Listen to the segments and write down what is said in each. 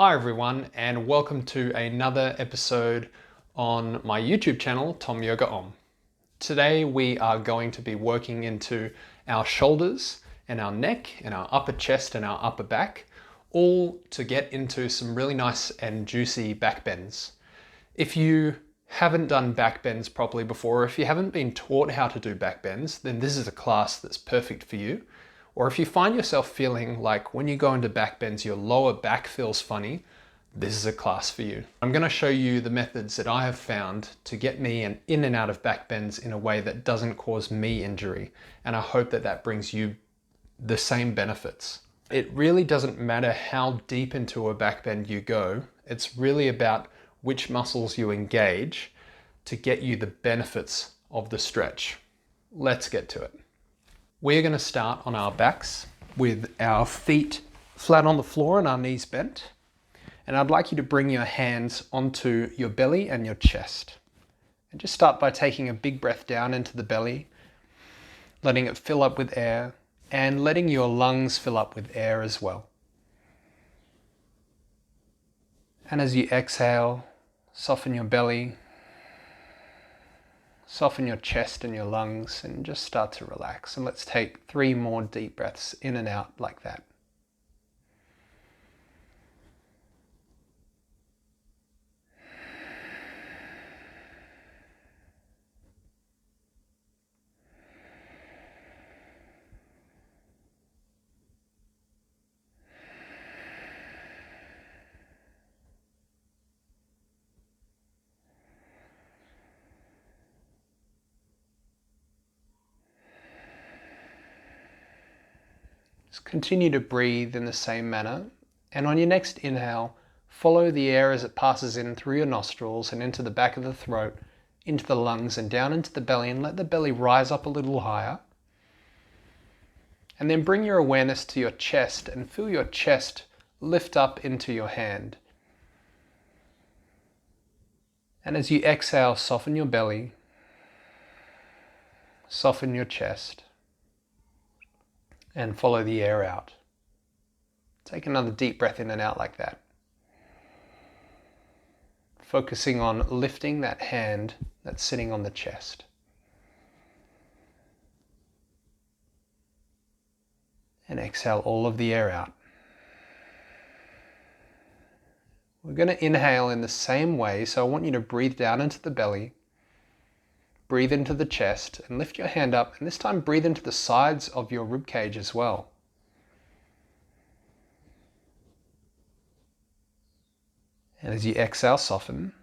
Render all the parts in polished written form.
Hi everyone, and welcome to another episode on my YouTube channel, Tom Yoga Om. Today we are going to be working into our shoulders and our neck and our upper chest and our upper back, all to get into some really nice and juicy back bends. If you haven't done back bends properly before, or if you haven't been taught how to do back bends, then this is a class that's perfect for you. Or if you find yourself feeling like when you go into back bends, your lower back feels funny, this is a class for you. I'm going to show you the methods that I have found to get me in and out of back bends in a way that doesn't cause me injury. And I hope that that brings you the same benefits. It really doesn't matter how deep into a back bend you go. It's really about which muscles you engage to get you the benefits of the stretch. Let's get to it. We're going to start on our backs with our feet flat on the floor and our knees bent. And I'd like you to bring your hands onto your belly and your chest. And just start by taking a big breath down into the belly, letting it fill up with air, and letting your lungs fill up with air as well. And as you exhale, soften your belly, soften your chest and your lungs, and just start to relax. And let's take 3 more deep breaths in and out like that. Just continue to breathe in the same manner, and on your next inhale, follow the air as it passes in through your nostrils and into the back of the throat, into the lungs and down into the belly, and let the belly rise up a little higher. And then bring your awareness to your chest and feel your chest lift up into your hand. And as you exhale, soften your belly, soften your chest, and follow the air out. Take another deep breath in and out like that. Focusing on lifting that hand that's sitting on the chest. And exhale all of the air out. We're going to inhale in the same way, so I want you to breathe down into the belly, breathe into the chest, and lift your hand up, and this time breathe into the sides of your rib cage as well. And as you exhale, soften.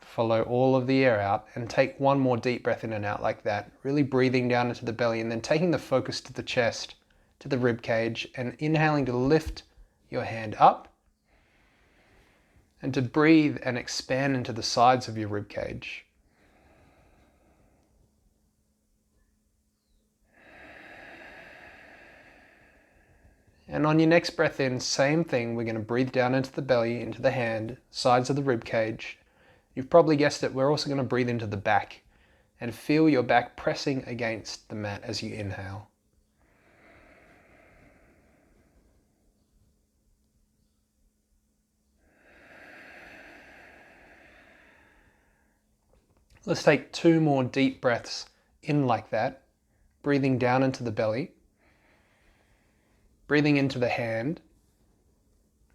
Follow all of the air out and take 1 more deep breath in and out like that, really breathing down into the belly and then taking the focus to the chest, to the rib cage, and inhaling to lift your hand up and to breathe and expand into the sides of your rib cage. And on your next breath in, same thing, we're going to breathe down into the belly, into the hand, sides of the rib cage. You've probably guessed it, we're also going to breathe into the back and feel your back pressing against the mat as you inhale. Let's take 2 more deep breaths in like that, breathing down into the belly, breathing into the hand,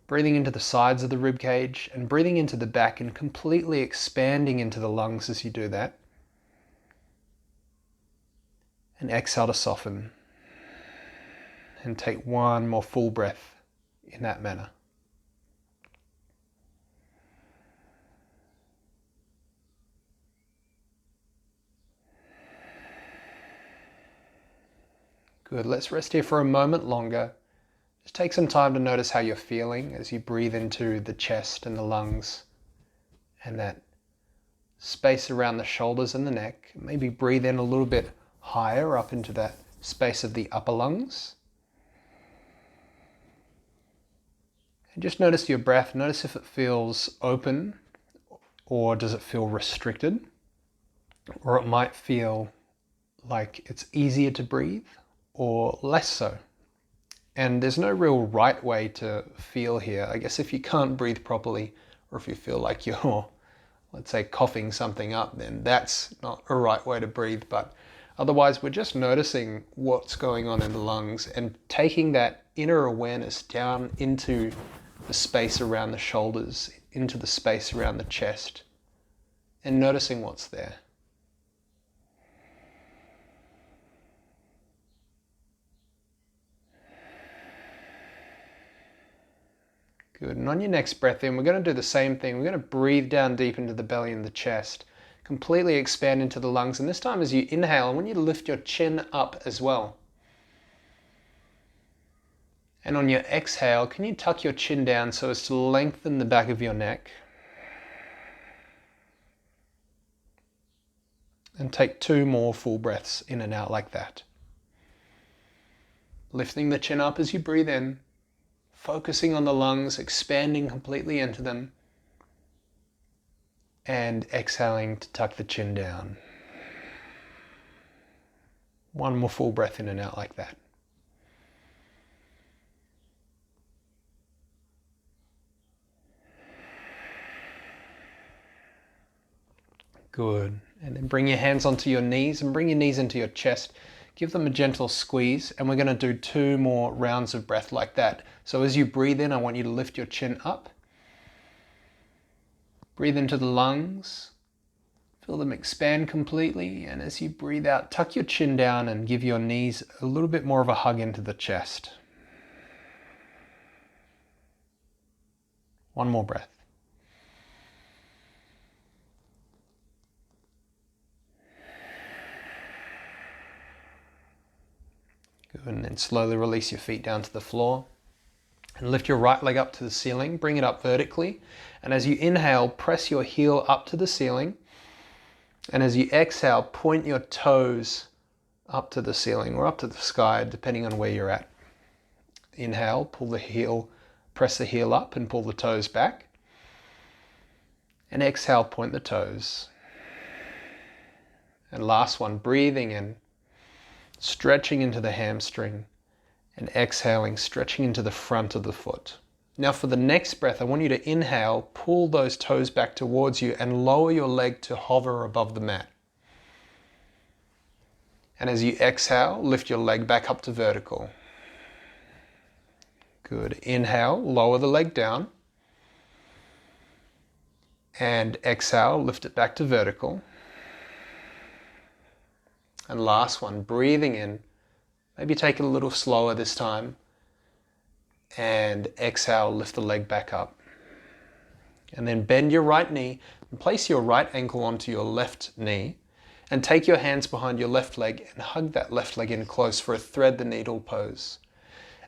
breathing into the sides of the rib cage, and breathing into the back and completely expanding into the lungs as you do that. And exhale to soften. And take 1 more full breath in that manner. Good, let's rest here for a moment longer. Just take some time to notice how you're feeling as you breathe into the chest and the lungs and that space around the shoulders and the neck. Maybe breathe in a little bit higher up into that space of the upper lungs. And just notice your breath. Notice if it feels open or does it feel restricted, or it might feel like it's easier to breathe or less so. And there's no real right way to feel here. I guess if you can't breathe properly, or if you feel like you're, let's say, coughing something up, then that's not a right way to breathe. But otherwise, we're just noticing what's going on in the lungs and taking that inner awareness down into the space around the shoulders, into the space around the chest, and noticing what's there. Good. And on your next breath in, we're going to do the same thing. We're going to breathe down deep into the belly and the chest, completely expand into the lungs. And this time as you inhale, I want you to lift your chin up as well. And on your exhale, can you tuck your chin down so as to lengthen the back of your neck? And take 2 more full breaths in and out like that. Lifting the chin up as you breathe in. Focusing on the lungs, expanding completely into them, and exhaling to tuck the chin down. 1 more full breath in and out like that. Good. And then bring your hands onto your knees and bring your knees into your chest. Give them a gentle squeeze, and we're going to do 2 more rounds of breath like that. So as you breathe in, I want you to lift your chin up. Breathe into the lungs. Feel them expand completely. And as you breathe out, tuck your chin down and give your knees a little bit more of a hug into the chest. 1 more breath. Good, and then slowly release your feet down to the floor. And lift your right leg up to the ceiling, bring it up vertically. And as you inhale, press your heel up to the ceiling. And as you exhale, point your toes up to the ceiling or up to the sky, depending on where you're at. Inhale, pull the heel, press the heel up and pull the toes back. And exhale, point the toes. And last one, breathing in. Stretching into the hamstring, and exhaling, stretching into the front of the foot. Now for the next breath, I want you to inhale, pull those toes back towards you and lower your leg to hover above the mat. And as you exhale, lift your leg back up to vertical. Good. Inhale, lower the leg down. And exhale, lift it back to vertical. And last one, breathing in. Maybe take it a little slower this time. And exhale, lift the leg back up. And then bend your right knee and place your right ankle onto your left knee. And take your hands behind your left leg and hug that left leg in close for a thread the needle pose.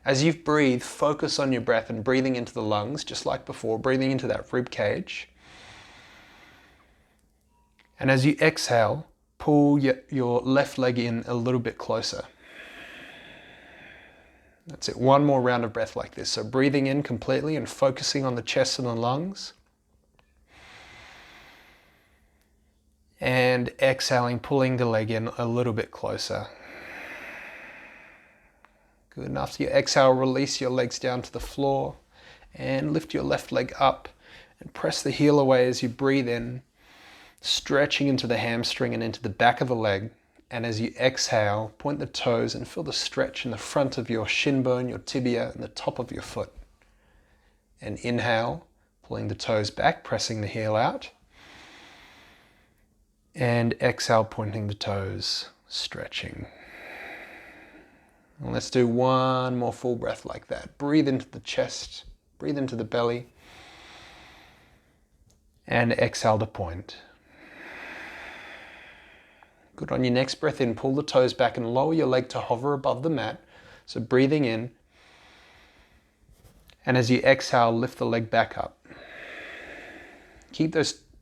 As you breathe, focus on your breath and breathing into the lungs, just like before, breathing into that rib cage. And as you exhale, pull your left leg in a little bit closer. That's it. 1 more round of breath like this. So breathing in completely and focusing on the chest and the lungs. And exhaling, pulling the leg in a little bit closer. Good. And after you exhale, release your legs down to the floor and lift your left leg up and press the heel away as you breathe in. Stretching into the hamstring and into the back of the leg. And as you exhale, point the toes and feel the stretch in the front of your shin bone, your tibia, and the top of your foot. And inhale, pulling the toes back, pressing the heel out. And exhale, pointing the toes, stretching. And let's do 1 more full breath like that. Breathe into the chest, breathe into the belly. And exhale to point. Good. On your next breath in, pull the toes back and lower your leg to hover above the mat. So breathing in. And as you exhale, lift the leg back up. Keep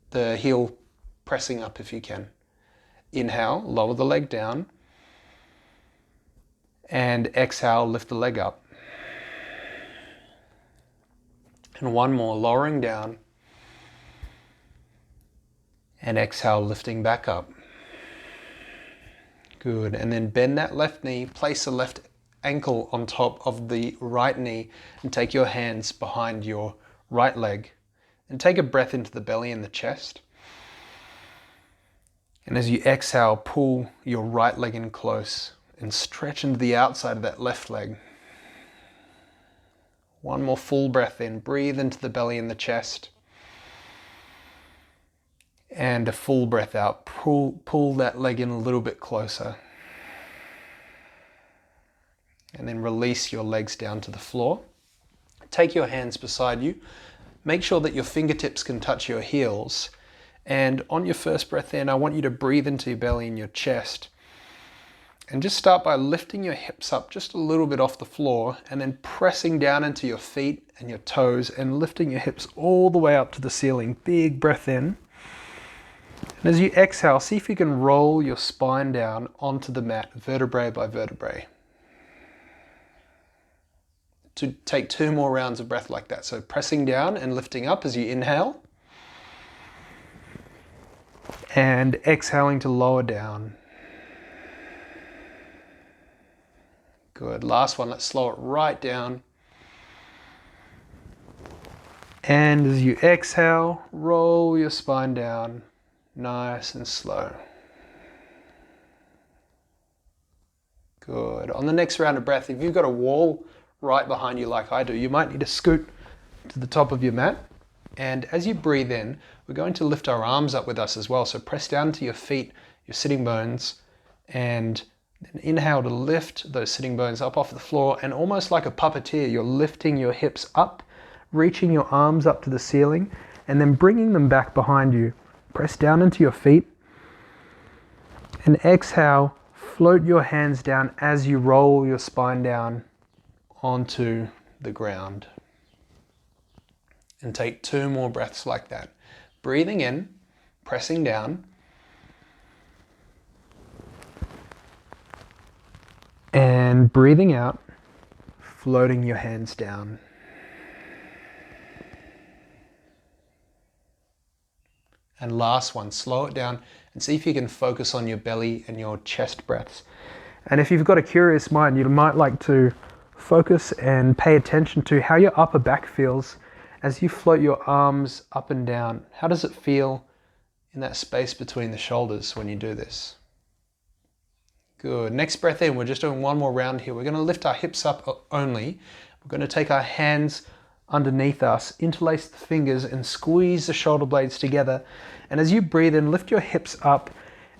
the heel pressing up if you can. Inhale, lower the leg down. And exhale, lift the leg up. And 1 more, lowering down. And exhale, lifting back up. Good. And then bend that left knee, place the left ankle on top of the right knee and take your hands behind your right leg. And take a breath into the belly and the chest. And as you exhale, pull your right leg in close and stretch into the outside of that left leg. One more full breath in. Breathe into the belly and the chest. And a full breath out. Pull that leg in a little bit closer. And then release your legs down to the floor. Take your hands beside you. Make sure that your fingertips can touch your heels. And on your first breath in, I want you to breathe into your belly and your chest. And just start by lifting your hips up just a little bit off the floor and then pressing down into your feet and your toes and lifting your hips all the way up to the ceiling. Big breath in. And as you exhale, see if you can roll your spine down onto the mat, vertebrae by vertebrae. To take 2 more rounds of breath like that. So pressing down and lifting up as you inhale. And exhaling to lower down. Good. Last one. Let's slow it right down. And as you exhale, roll your spine down. Nice and slow. Good. On the next round of breath, if you've got a wall right behind you like I do, you might need to scoot to the top of your mat. And as you breathe in, we're going to lift our arms up with us as well. So press down to your feet, your sitting bones, and then inhale to lift those sitting bones up off the floor. And almost like a puppeteer, you're lifting your hips up, reaching your arms up to the ceiling, and then bringing them back behind you. Press down into your feet. And exhale, float your hands down as you roll your spine down onto the ground. And take 2 more breaths like that. Breathing in, pressing down. And breathing out, floating your hands down. And last one, slow it down and see if you can focus on your belly and your chest breaths. And if you've got a curious mind, you might like to focus and pay attention to how your upper back feels as you float your arms up and down. How does it feel in that space between the shoulders when you do this? Good. Next breath in, we're just doing 1 more round here. We're going to lift our hips up only. We're going to take our hands underneath us, interlace the fingers and squeeze the shoulder blades together. And as you breathe in, lift your hips up.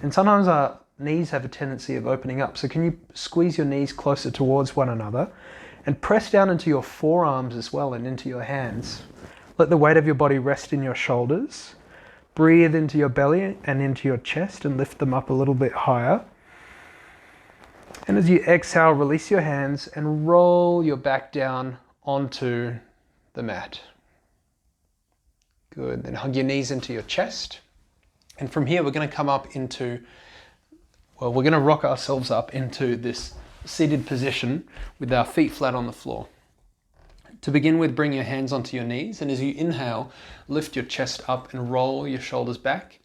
And sometimes our knees have a tendency of opening up. So can you squeeze your knees closer towards one another and press down into your forearms as well and into your hands. Let the weight of your body rest in your shoulders. Breathe into your belly and into your chest and lift them up a little bit higher. And as you exhale, release your hands and roll your back down onto the mat. Good. Then hug your knees into your chest. And from here, we're going to come up into, we're going to rock ourselves up into this seated position with our feet flat on the floor. To begin with, bring your hands onto your knees. And as you inhale, lift your chest up and roll your shoulders back.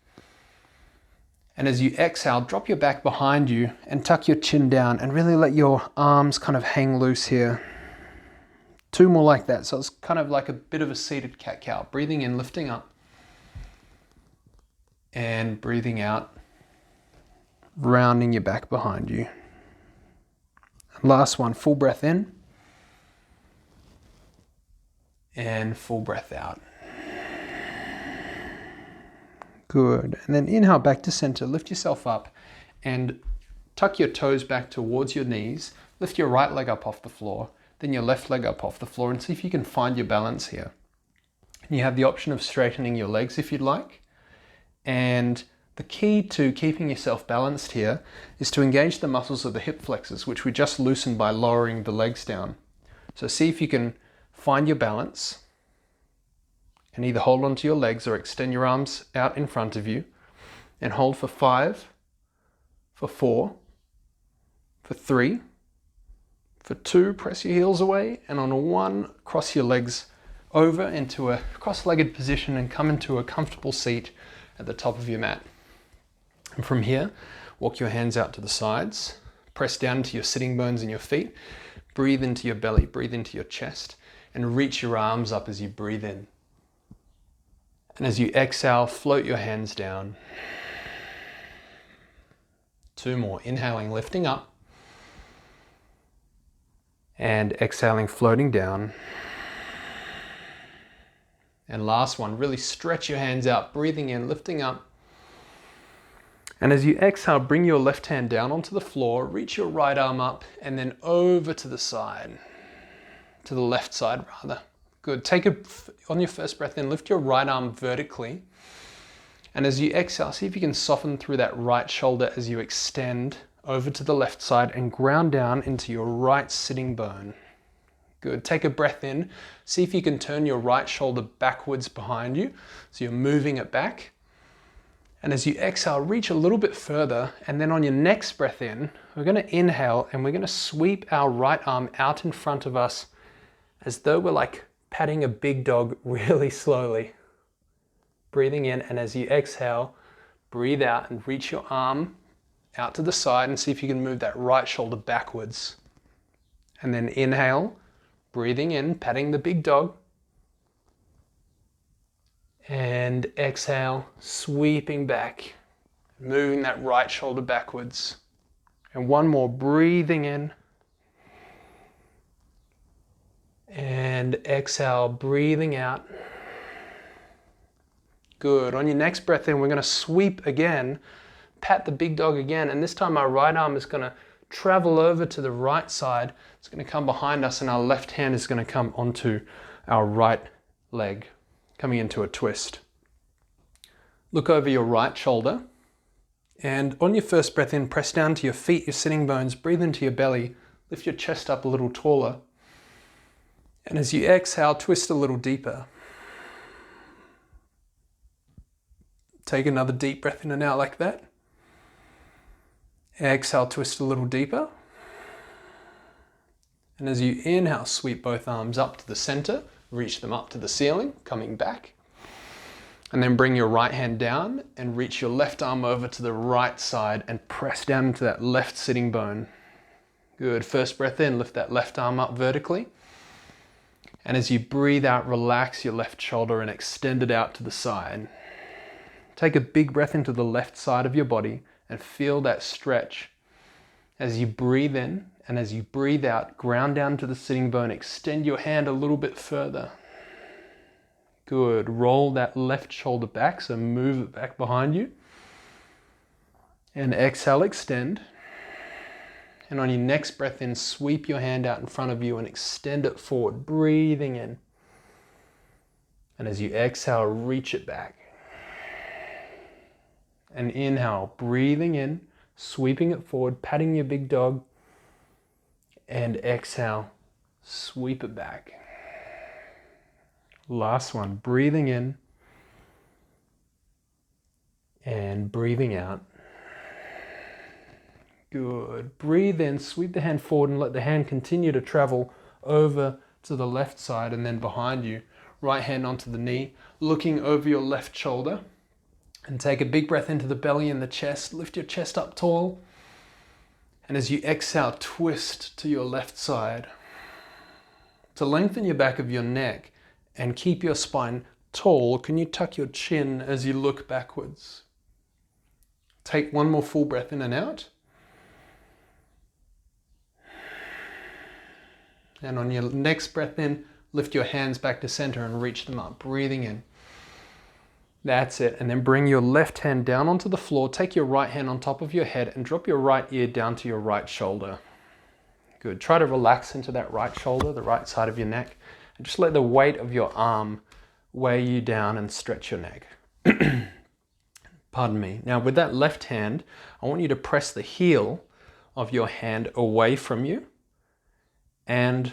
And as you exhale, drop your back behind you and tuck your chin down and really let your arms kind of hang loose here. 2 more like that. So it's kind of like a bit of a seated cat-cow. Breathing in, lifting up. And breathing out, rounding your back behind you. And last one, full breath in. And full breath out. Good. And then inhale back to center. Lift yourself up and tuck your toes back towards your knees. Lift your right leg up off the floor. Then your left leg up off the floor and see if you can find your balance here. And you have the option of straightening your legs if you'd like. And the key to keeping yourself balanced here is to engage the muscles of the hip flexors, which we just loosened by lowering the legs down. So see if you can find your balance and either hold onto your legs or extend your arms out in front of you and hold for 5, for 4, for 3, for 2, press your heels away, and on a 1, cross your legs over into a cross-legged position and come into a comfortable seat at the top of your mat. And from here, walk your hands out to the sides, Press down into your sitting bones in your feet. Breathe into your belly, breathe into your chest, and reach your arms up as you breathe in. And as you exhale, float your hands down. 2 more. Inhaling, lifting up. And exhaling, floating down. And last one, really stretch your hands out, breathing in, lifting up. And as you exhale, bring your left hand down onto the floor, reach your right arm up, and then over to the side, to the left side rather. Good. On your first breath in, lift your right arm vertically. And as you exhale, see if you can soften through that right shoulder as you extend over to the left side and ground down into your right sitting bone. Good. Take a breath in. See if you can turn your right shoulder backwards behind you. So you're moving it back. And as you exhale, reach a little bit further. And then on your next breath in, we're going to inhale and we're going to sweep our right arm out in front of us as though we're like patting a big dog really slowly. Breathing in, and as you exhale, breathe out and reach your arm out to the side and see if you can move that right shoulder backwards. And then inhale, breathing in, patting the big dog. And exhale, sweeping back, moving that right shoulder backwards. And one more, breathing in. And exhale, breathing out. Good. On your next breath in, we're going to sweep again, pat the big dog again, and this time our right arm is going to travel over to the right side. It's going to come behind us, and our left hand is going to come onto our right leg, coming into a twist. Look over your right shoulder, and on your first breath in, press down to your feet, your sitting bones, breathe into your belly, lift your chest up a little taller. And as you exhale, twist a little deeper. Take another deep breath in and out like that. Exhale, twist a little deeper. And as you inhale, sweep both arms up to the center, reach them up to the ceiling, coming back. And then bring your right hand down and reach your left arm over to the right side and press down into that left sitting bone. Good. First breath in, lift that left arm up vertically. And as you breathe out, relax your left shoulder and extend it out to the side. Take a big breath into the left side of your body and feel that stretch. As you breathe in and as you breathe out, ground down to the sitting bone, extend your hand a little bit further. Good. Roll that left shoulder back, so move it back behind you. And exhale, extend. And on your next breath in, sweep your hand out in front of you and extend it forward, breathing in. And as you exhale, reach it back. And inhale, breathing in, sweeping it forward, patting your big dog. And exhale, sweep it back. Last one, breathing in and breathing out. Good. Breathe in, sweep the hand forward and let the hand continue to travel over to the left side and then behind you. Right hand onto the knee, looking over your left shoulder. And take a big breath into the belly and the chest. Lift your chest up tall. And as you exhale, twist to your left side. To lengthen your back of your neck and keep your spine tall, can you tuck your chin as you look backwards? Take one more full breath in and out. And on your next breath in, lift your hands back to center and reach them up, breathing in. That's it. And then bring your left hand down onto the floor. Take your right hand on top of your head and drop your right ear down to your right shoulder. Good. Try to relax into that right shoulder, the right side of your neck, and just let the weight of your arm weigh you down and stretch your neck. Pardon me. Now with that left hand, I want you to press the heel of your hand away from you. And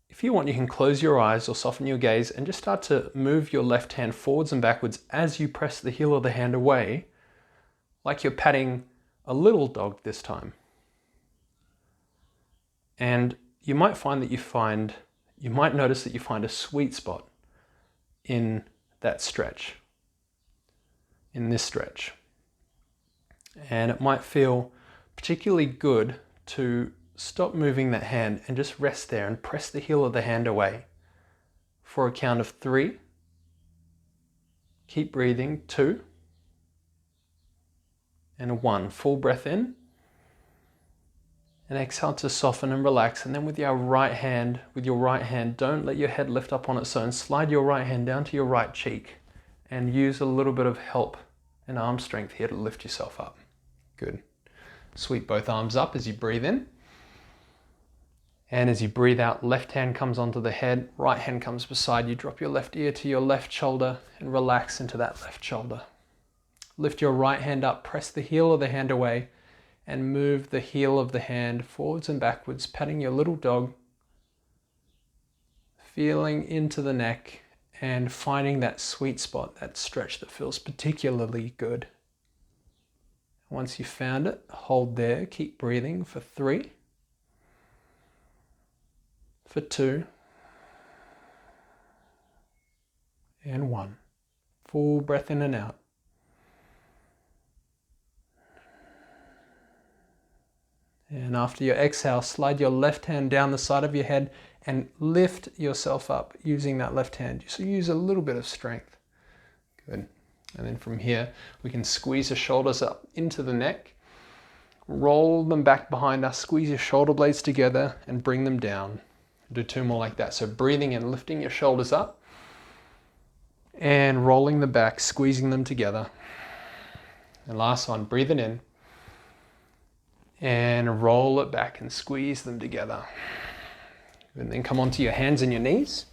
if you want, you can close your eyes or soften your gaze and just start to move your left hand forwards and backwards as you press the heel of the hand away, like you're patting a little dog this time. And you might notice that you find a sweet spot in that stretch, in this stretch. And it might feel particularly good to stop moving that hand and just rest there and press the heel of the hand away for a count of 3. Keep breathing. 2 and 1. Full breath in. And exhale to soften and relax. And then with your right hand, don't let your head lift up on its own. Slide your right hand down to your right cheek and use a little bit of help and arm strength here to lift yourself up. Good. Sweep both arms up as you breathe in. And as you breathe out, left hand comes onto the head, right hand comes beside you. Drop your left ear to your left shoulder and relax into that left shoulder. Lift your right hand up, press the heel of the hand away, and move the heel of the hand forwards and backwards, patting your little dog, feeling into the neck and finding that sweet spot, that stretch that feels particularly good. Once you've found it, hold there, keep breathing for 3, for 2, and 1. Full breath in and out. And after your exhale, slide your left hand down the side of your head and lift yourself up using that left hand. So use a little bit of strength. Good. And then from here, we can squeeze the shoulders up into the neck, roll them back behind us, squeeze your shoulder blades together and bring them down. Do 2 more like that. So breathing in, lifting your shoulders up and rolling them back, squeezing them together. And last one, breathing in and roll it back and squeeze them together. And then come onto your hands and your knees.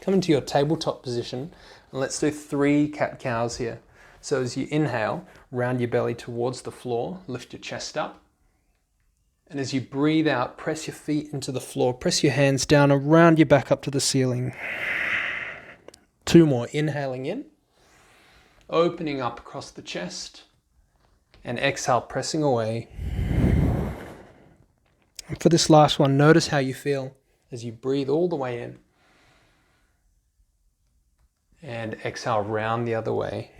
Come into your tabletop position and let's do 3 cat-cows here. So as you inhale, round your belly towards the floor, lift your chest up. And as you breathe out, press your feet into the floor, press your hands down around your back up to the ceiling. 2 more, inhaling in, opening up across the chest, and exhale, pressing away. And for this last one, notice how you feel as you breathe all the way in. And exhale, round the other way.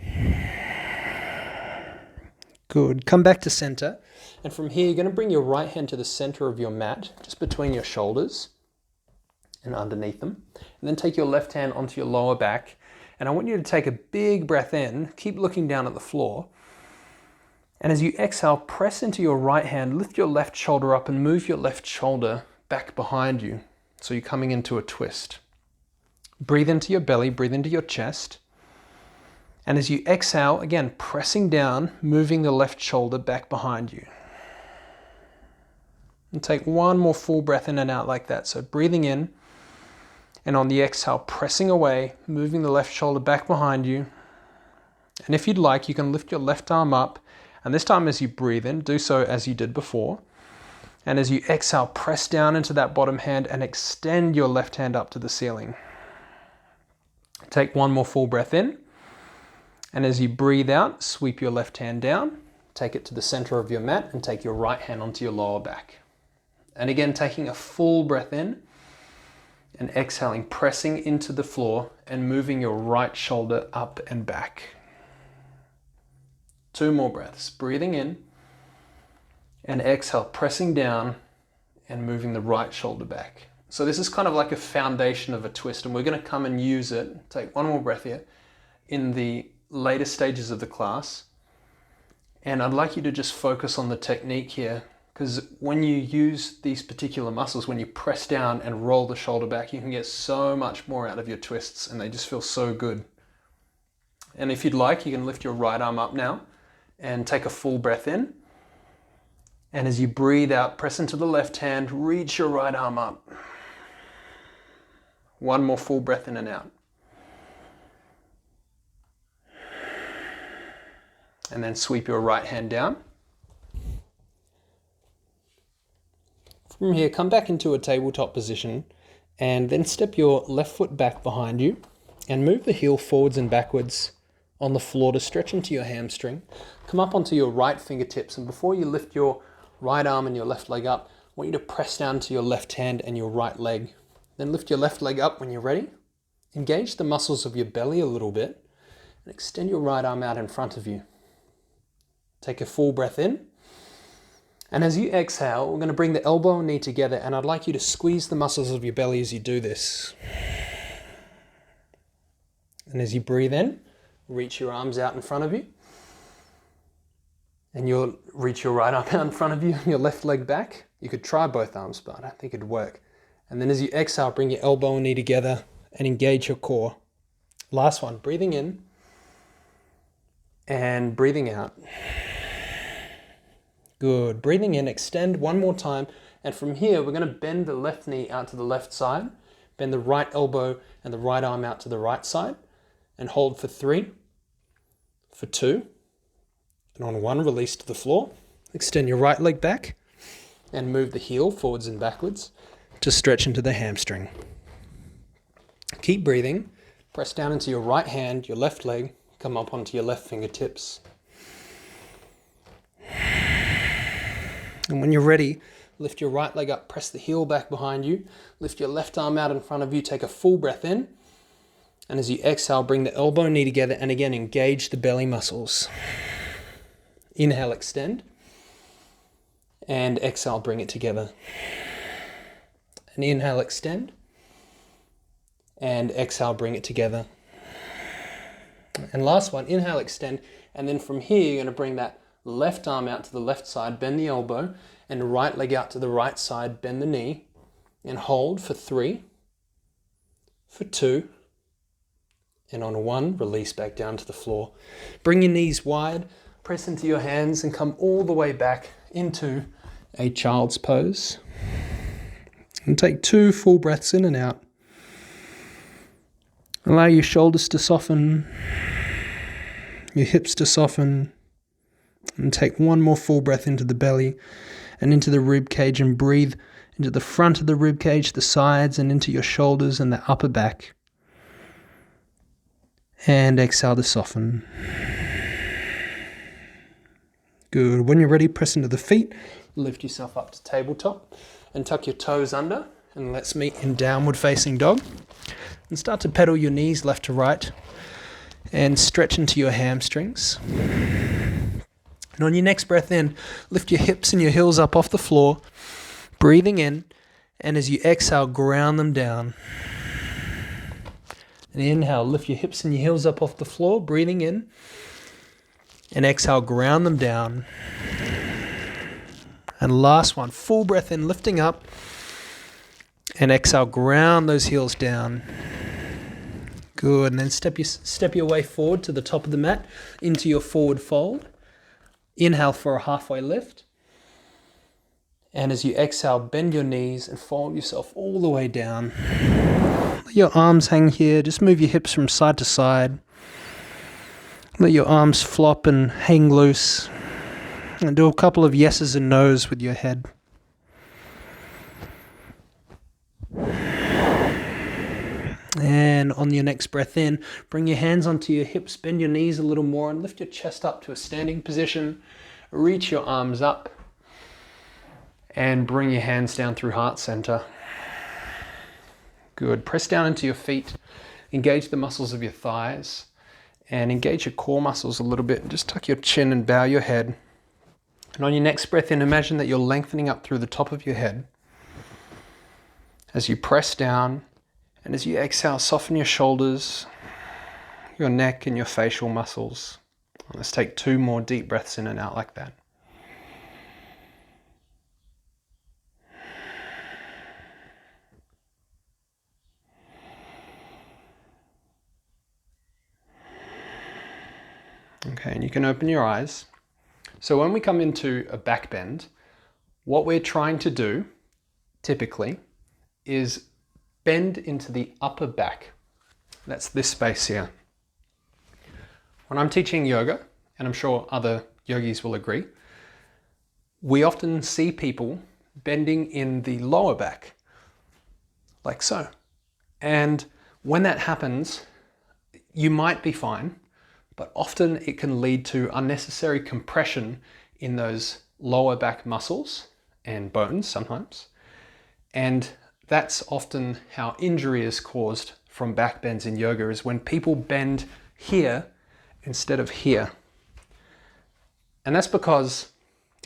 Good. Come back to center. And from here, you're going to bring your right hand to the center of your mat, just between your shoulders and underneath them. And then take your left hand onto your lower back. And I want you to take a big breath in. Keep looking down at the floor. And as you exhale, press into your right hand, lift your left shoulder up and move your left shoulder back behind you. So you're coming into a twist. Breathe into your belly, breathe into your chest. And as you exhale, again, pressing down, moving the left shoulder back behind you. And take 1 more full breath in and out like that. So breathing in, and on the exhale, pressing away, moving the left shoulder back behind you. And if you'd like, you can lift your left arm up. And this time as you breathe in, do so as you did before. And as you exhale, press down into that bottom hand and extend your left hand up to the ceiling. Take 1 more full breath in. And as you breathe out, sweep your left hand down, take it to the center of your mat and take your right hand onto your lower back. And again, taking a full breath in and exhaling, pressing into the floor and moving your right shoulder up and back. 2 more breaths, breathing in and exhale, pressing down and moving the right shoulder back. So this is kind of like a foundation of a twist, and we're going to come and use it. Take 1 more breath here in the later stages of the class. And I'd like you to just focus on the technique here, because when you use these particular muscles, when you press down and roll the shoulder back, you can get so much more out of your twists and they just feel so good. And if you'd like, you can lift your right arm up now and take a full breath in. And as you breathe out, press into the left hand, reach your right arm up. 1 more full breath in and out. And then sweep your right hand down. From here, come back into a tabletop position and then step your left foot back behind you and move the heel forwards and backwards on the floor to stretch into your hamstring. Come up onto your right fingertips, and before you lift your right arm and your left leg up, I want you to press down to your left hand and your right leg. Then lift your left leg up when you're ready. Engage the muscles of your belly a little bit and extend your right arm out in front of you. Take a full breath in. And as you exhale, we're going to bring the elbow and knee together, and I'd like you to squeeze the muscles of your belly as you do this. And as you breathe in, reach your arms out in front of you. And you'll reach your right arm out in front of you, your left leg back. You could try both arms, but I don't think it'd work. And then as you exhale, bring your elbow and knee together and engage your core. Last one, breathing in and breathing out. Good. Breathing in, extend one more time. And from here, we're going to bend the left knee out to the left side, bend the right elbow and the right arm out to the right side, and hold for 3, for 2, and on 1, release to the floor. Extend your right leg back and move the heel forwards and backwards to stretch into the hamstring. Keep breathing. Press down into your right hand, your left leg, come up onto your left fingertips. And when you're ready, lift your right leg up, press the heel back behind you, lift your left arm out in front of you, take a full breath in, and as you exhale, bring the elbow and knee together, and again, engage the belly muscles. Inhale, extend, and exhale, bring it together. And inhale, extend, and exhale, bring it together. And last one, inhale, extend, and then from here, you're going to bring that left arm out to the left side, bend the elbow, and right leg out to the right side, bend the knee, and hold for 3, for 2, and on 1, release back down to the floor. Bring your knees wide, press into your hands, and come all the way back into a child's pose. And take 2 full breaths in and out. Allow your shoulders to soften, your hips to soften, and take 1 more full breath into the belly and into the rib cage, and breathe into the front of the rib cage, the sides, and into your shoulders and the upper back. And exhale to soften. Good. When you're ready, press into the feet, lift yourself up to tabletop and tuck your toes under, and let's meet in downward facing dog. And start to pedal your knees left to right and stretch into your hamstrings. And on your next breath in, lift your hips and your heels up off the floor, breathing in, and as you exhale, ground them down. And inhale, lift your hips and your heels up off the floor, breathing in, and exhale, ground them down. And last one, full breath in, lifting up, and exhale, ground those heels down. Good, and then step your way forward to the top of the mat, into your forward fold. Inhale for a halfway lift. And as you exhale, bend your knees and fold yourself all the way down. Let your arms hang here. Just move your hips from side to side. Let your arms flop and hang loose. And do a couple of yeses and nos with your head. And on your next breath in, bring your hands onto your hips, bend your knees a little more, and lift your chest up to a standing position. Reach your arms up and bring your hands down through heart center. Good. Press down into your feet, engage the muscles of your thighs, and engage your core muscles a little bit. Just tuck your chin and bow your head. And on your next breath in, imagine that you're lengthening up through the top of your head. As you press down, and as you exhale, soften your shoulders, your neck, and your facial muscles. Let's take 2 more deep breaths in and out like that. Okay, and you can open your eyes. So when we come into a back bend, what we're trying to do, typically, is bend into the upper back. That's this space here. When I'm teaching yoga, and I'm sure other yogis will agree, we often see people bending in the lower back, like so. And when that happens, you might be fine, but often it can lead to unnecessary compression in those lower back muscles and bones sometimes. And that's often how injury is caused from back bends in yoga, is when people bend here instead of here. And that's because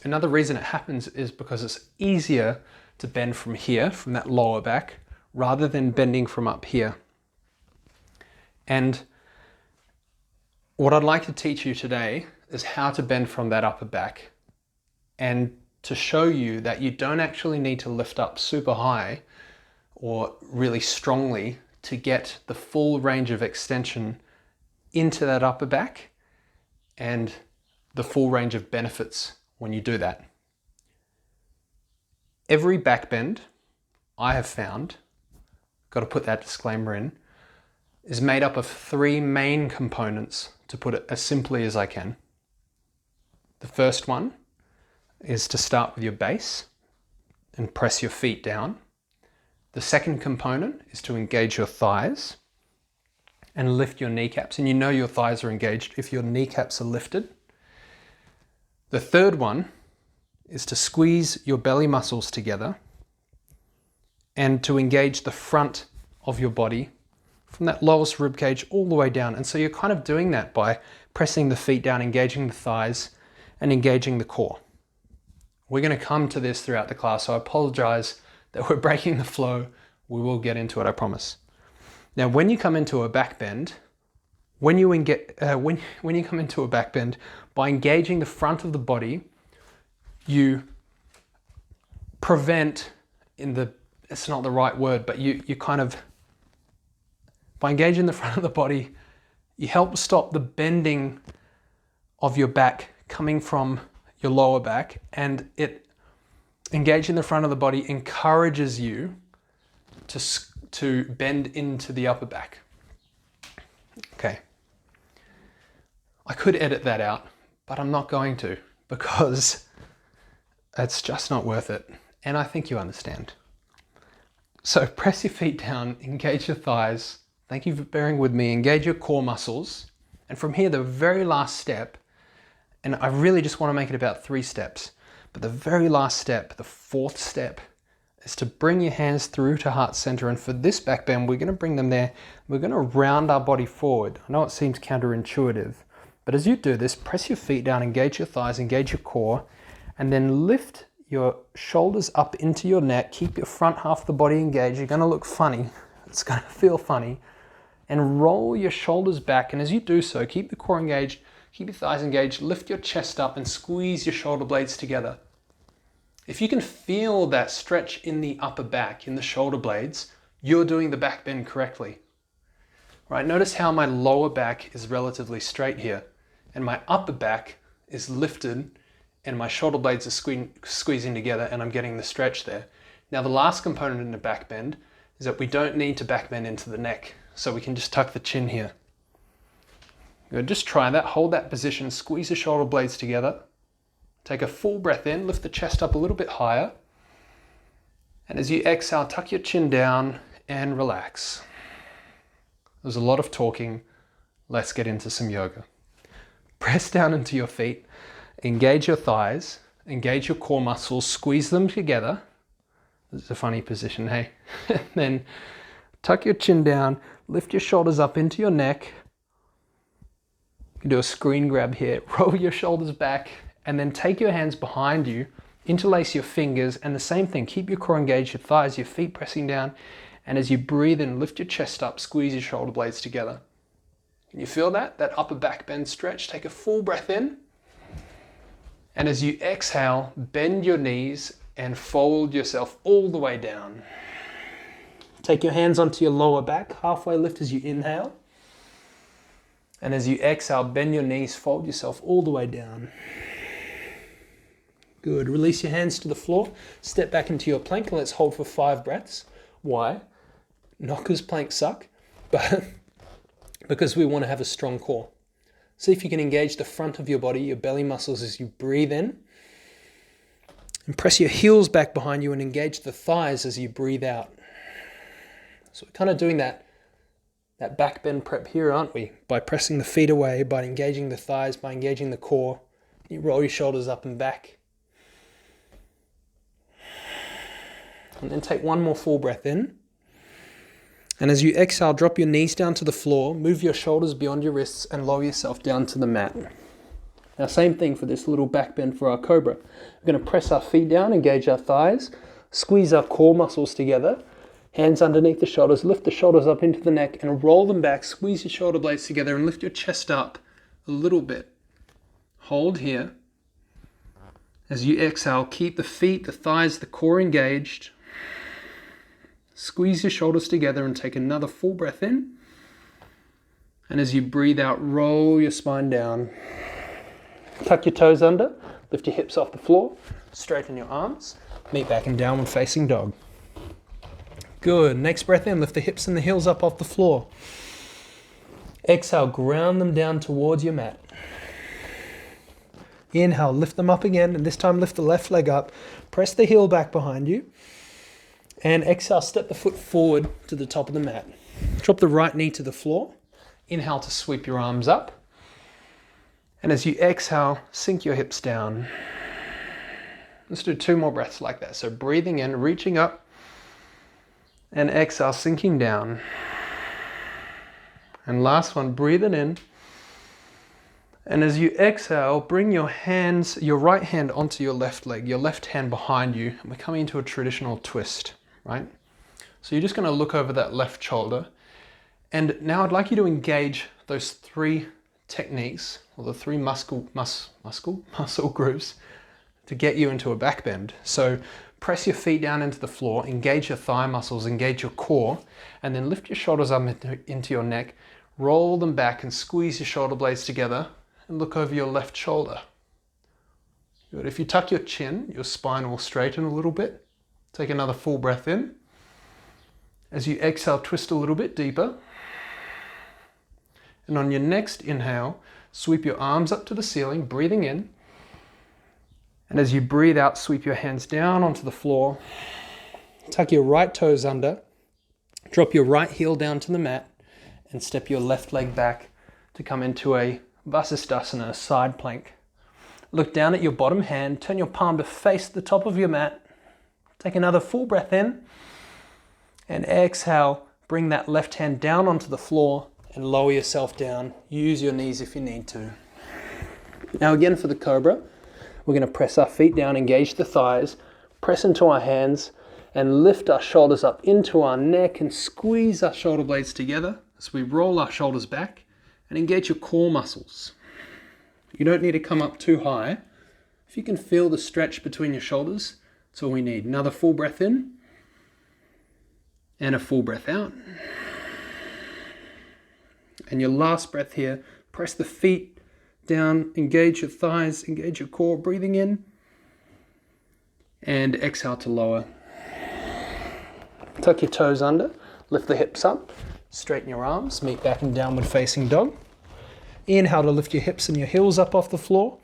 Another reason it happens is because it's easier to bend from here, from that lower back, rather than bending from up here. And what I'd like to teach you today is how to bend from that upper back, and to show you that you don't actually need to lift up super high or really strongly to get the full range of extension into that upper back and the full range of benefits when you do that. Every back bend I have found, got to put that disclaimer in, is made up of 3 main components, to put it as simply as I can. The first one is to start with your base and press your feet down. The second component is to engage your thighs and lift your kneecaps, and you know your thighs are engaged if your kneecaps are lifted. The third one is to squeeze your belly muscles together and to engage the front of your body from that lowest rib cage all the way down. And so you're kind of doing that by pressing the feet down, engaging the thighs, and engaging the core. We're going to come to this throughout the class, so I apologize that we're breaking the flow. We will get into it, I promise. Now, when you come into a back bend, when you come into a back bend, by engaging the front of the body, you prevent, it's not the right word, but you kind of, by engaging the front of the body, you help stop the bending of your back coming from your lower back, and engaging the front of the body encourages you to bend into the upper back. Okay. I could edit that out, but I'm not going to, because it's just not worth it. And I think you understand. So press your feet down, engage your thighs. Thank you for bearing with me. Engage your core muscles. And from here, the very last step, and I really just want to make it about 3 steps, but the very last step, the 4th step, is to bring your hands through to heart center. And for this back bend, we're going to bring them there. We're going to round our body forward. I know it seems counterintuitive, but as you do this, press your feet down, engage your thighs, engage your core, and then lift your shoulders up into your neck. Keep your front half of the body engaged. You're going to look funny. It's going to feel funny. And roll your shoulders back. And as you do so, keep the core engaged, keep your thighs engaged, lift your chest up and squeeze your shoulder blades together. If you can feel that stretch in the upper back, in the shoulder blades, you're doing the back bend correctly. Right? Notice how my lower back is relatively straight here, and my upper back is lifted, and my shoulder blades are squeezing together, and I'm getting the stretch there. Now, the last component in the back bend is that we don't need to back bend into the neck, so we can just tuck the chin here. Good, just try that, hold that position, squeeze the shoulder blades together. Take a full breath in, lift the chest up a little bit higher. And as you exhale, tuck your chin down and relax. There's a lot of talking. Let's get into some yoga. Press down into your feet, engage your thighs, engage your core muscles, squeeze them together. This is a funny position, hey? Then tuck your chin down, lift your shoulders up into your neck. You can do a screen grab here, roll your shoulders back, and then take your hands behind you, interlace your fingers, and the same thing, keep your core engaged, your thighs, your feet pressing down, and as you breathe in, lift your chest up, squeeze your shoulder blades together. Can you feel that? That upper back bend stretch? Take a full breath in, and as you exhale, bend your knees and fold yourself all the way down. Take your hands onto your lower back, halfway lift as you inhale, and as you exhale, bend your knees, fold yourself all the way down. Good. Release your hands to the floor. Step back into your plank and let's hold for 5 breaths. Why? Not because planks suck, but because we want to have a strong core. See if you can engage the front of your body, your belly muscles as you breathe in. And press your heels back behind you and engage the thighs as you breathe out. So we're kind of doing that back bend prep here, aren't we? By pressing the feet away, by engaging the thighs, by engaging the core. You roll your shoulders up and back. And then take one more full breath in. And as you exhale, drop your knees down to the floor, move your shoulders beyond your wrists and lower yourself down to the mat. Now same thing for this little back bend for our cobra. We're going to press our feet down, engage our thighs, squeeze our core muscles together, hands underneath the shoulders, lift the shoulders up into the neck and roll them back, squeeze your shoulder blades together and lift your chest up a little bit. Hold here. As you exhale, keep the feet, the thighs, the core engaged. Squeeze your shoulders together and take another full breath in. And as you breathe out, roll your spine down. Tuck your toes under, lift your hips off the floor, straighten your arms, meet back in downward facing dog. Good. Next breath in, lift the hips and the heels up off the floor. Exhale, ground them down towards your mat. Inhale, lift them up again, and this time lift the left leg up. Press the heel back behind you. And exhale, step the foot forward to the top of the mat. Drop the right knee to the floor. Inhale to sweep your arms up. And as you exhale, sink your hips down. Let's do 2 more breaths like that. So breathing in, reaching up. And exhale, sinking down. And last one, breathing in. And as you exhale, bring your right hand onto your left leg, your left hand behind you, and we're coming into a traditional twist, right? So you're just going to look over that left shoulder. And now I'd like you to engage those 3 techniques, or the 3 muscle groups to get you into a back bend. So press your feet down into the floor, engage your thigh muscles, engage your core, and then lift your shoulders up into your neck, roll them back and squeeze your shoulder blades together. And look over your left shoulder. Good. If you tuck your chin, your spine will straighten a little bit. Take another full breath in. As you exhale, twist a little bit deeper. And on your next inhale, sweep your arms up to the ceiling, breathing in. And as you breathe out, sweep your hands down onto the floor. Tuck your right toes under. Drop your right heel down to the mat. And step your left leg back to come into a Vasisthasana, side plank. Look down at your bottom hand, turn your palm to face the top of your mat. Take another full breath in and exhale, bring that left hand down onto the floor and lower yourself down. Use your knees if you need to. Now again for the cobra, we're going to press our feet down, engage the thighs, press into our hands and lift our shoulders up into our neck and squeeze our shoulder blades together as we roll our shoulders back. And engage your core muscles. You don't need to come up too high. If you can feel the stretch between your shoulders, that's all we need. Another full breath in and a full breath out. And your last breath here, press the feet down, engage your thighs, engage your core, breathing in and exhale to lower. Tuck your toes under, lift the hips up. Straighten your arms, meet back in downward facing dog. Inhale to lift your hips and your heels up off the floor.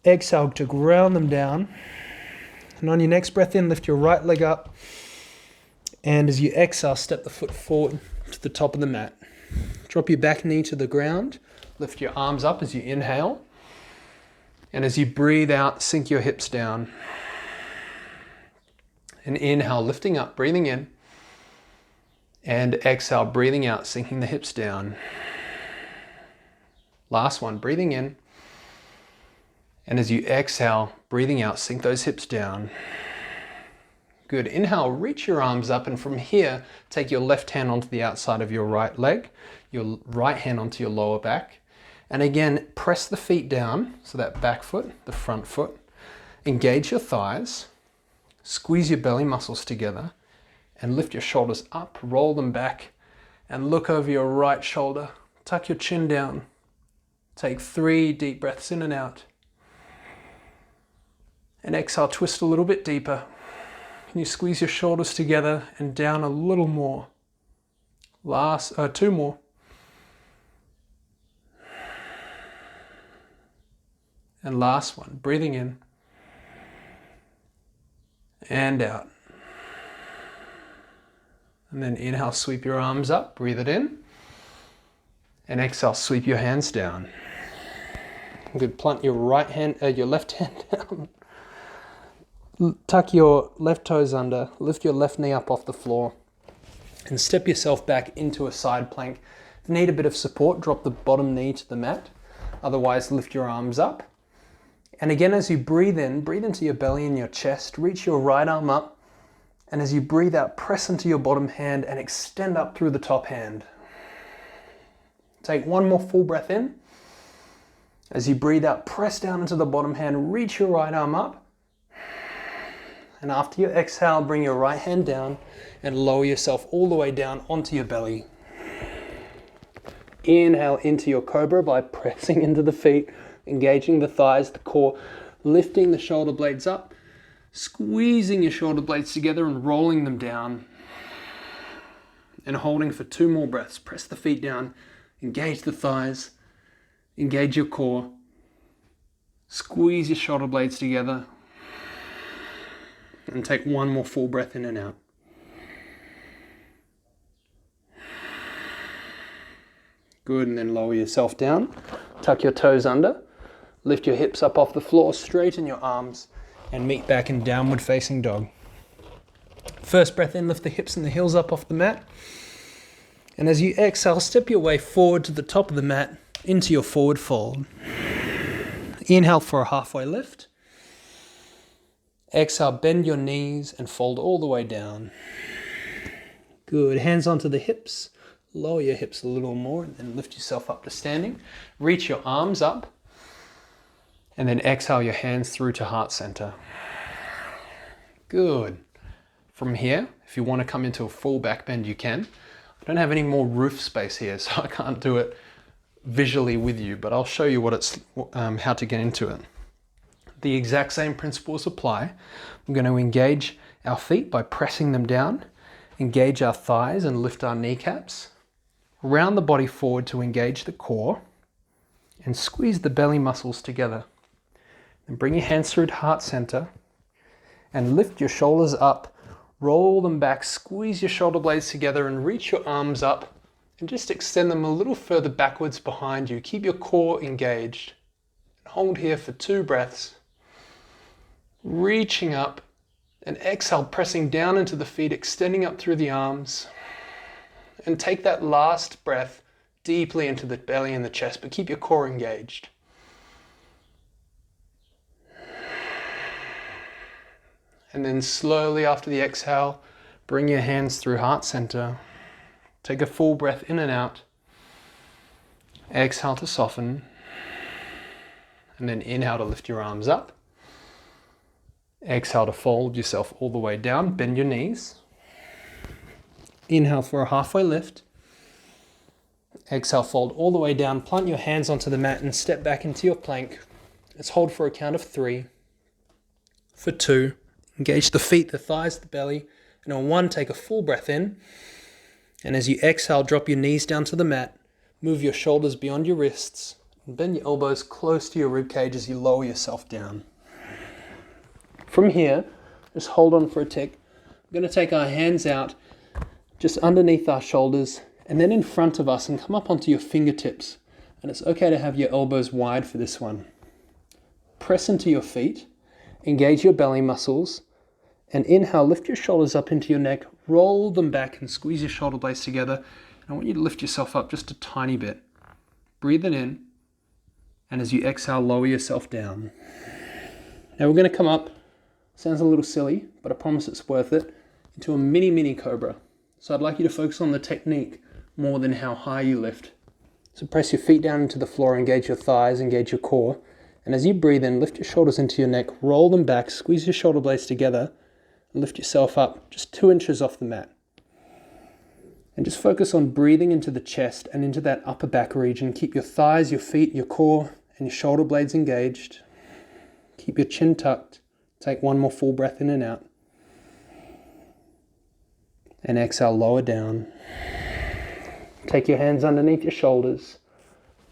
Exhale to ground them down. And on your next breath in, lift your right leg up. And as you exhale, step the foot forward to the top of the mat. Drop your back knee to the ground. Lift your arms up as you inhale. And as you breathe out, sink your hips down. And inhale, lifting up, breathing in. And exhale, breathing out, sinking the hips down. Last one, breathing in. And as you exhale, breathing out, sink those hips down. Good. Inhale, reach your arms up, and from here, take your left hand onto the outside of your right leg, your right hand onto your lower back. And again, press the feet down, so that back foot, the front foot. Engage your thighs, squeeze your belly muscles together, and lift your shoulders up, roll them back, and look over your right shoulder. Tuck your chin down. Take 3 deep breaths in and out. And exhale, twist a little bit deeper. Can you squeeze your shoulders together and down a little more? 2 more. And last one, breathing in and out. And then inhale, sweep your arms up, breathe it in. And exhale, sweep your hands down. Good, plant your left hand down. Tuck your left toes under, lift your left knee up off the floor, and step yourself back into a side plank. If you need a bit of support, drop the bottom knee to the mat. Otherwise, lift your arms up. And again, as you breathe into your belly and your chest, reach your right arm up. And as you breathe out, press into your bottom hand and extend up through the top hand. Take one more full breath in. As you breathe out, press down into the bottom hand, reach your right arm up. And after you exhale, bring your right hand down and lower yourself all the way down onto your belly. Inhale into your cobra by pressing into the feet, engaging the thighs, the core, lifting the shoulder blades up, squeezing your shoulder blades together and rolling them down. And holding for 2 more breaths. Press the feet down, engage the thighs, engage your core, squeeze your shoulder blades together, and take 1 more full breath in and out. Good, and then lower yourself down, tuck your toes under, lift your hips up off the floor, straighten your arms, and meet back in downward facing dog. First breath in, lift the hips and the heels up off the mat. And as you exhale, step your way forward to the top of the mat into your forward fold. Inhale for a halfway lift. Exhale, bend your knees and fold all the way down. Good, hands onto the hips. Lower your hips a little more and then lift yourself up to standing. Reach your arms up and then exhale your hands through to heart center. Good. From here, if you want to come into a full back bend, you can. I don't have any more roof space here, so I can't do it visually with you, but I'll show you how to get into it. The exact same principles apply. I'm going to engage our feet by pressing them down, engage our thighs and lift our kneecaps, round the body forward to engage the core, and squeeze the belly muscles together. And bring your hands through to heart center and lift your shoulders up, roll them back, squeeze your shoulder blades together and reach your arms up and just extend them a little further backwards behind you. Keep your core engaged. Hold here for 2 breaths. Reaching up and exhale, pressing down into the feet, extending up through the arms. And take that last breath deeply into the belly and the chest, but keep your core engaged. And then slowly after the exhale, bring your hands through heart center. Take a full breath in and out. Exhale to soften. And then inhale to lift your arms up. Exhale to fold yourself all the way down. Bend your knees. Inhale for a halfway lift. Exhale, fold all the way down. Plant your hands onto the mat and step back into your plank. Let's hold for a count of 3. For 2. Engage the feet, the thighs, the belly. And on 1, take a full breath in. And as you exhale, drop your knees down to the mat. Move your shoulders beyond your wrists. And bend your elbows close to your rib cage as you lower yourself down. From here, just hold on for a tick. We're going to take our hands out just underneath our shoulders and then in front of us and come up onto your fingertips. And it's okay to have your elbows wide for this one. Press into your feet, engage your belly muscles, and inhale, lift your shoulders up into your neck, roll them back and squeeze your shoulder blades together. And I want you to lift yourself up just a tiny bit. Breathe it in, and as you exhale, lower yourself down. Now we're going to come up, sounds a little silly, but I promise it's worth it, into a mini cobra. So I'd like you to focus on the technique more than how high you lift. So press your feet down into the floor, engage your thighs, engage your core. And as you breathe in, lift your shoulders into your neck, roll them back, squeeze your shoulder blades together, and lift yourself up just 2 inches off the mat. And just focus on breathing into the chest and into that upper back region. Keep your thighs, your feet, your core, and your shoulder blades engaged. Keep your chin tucked. Take 1 more full breath in and out. And exhale, lower down. Take your hands underneath your shoulders.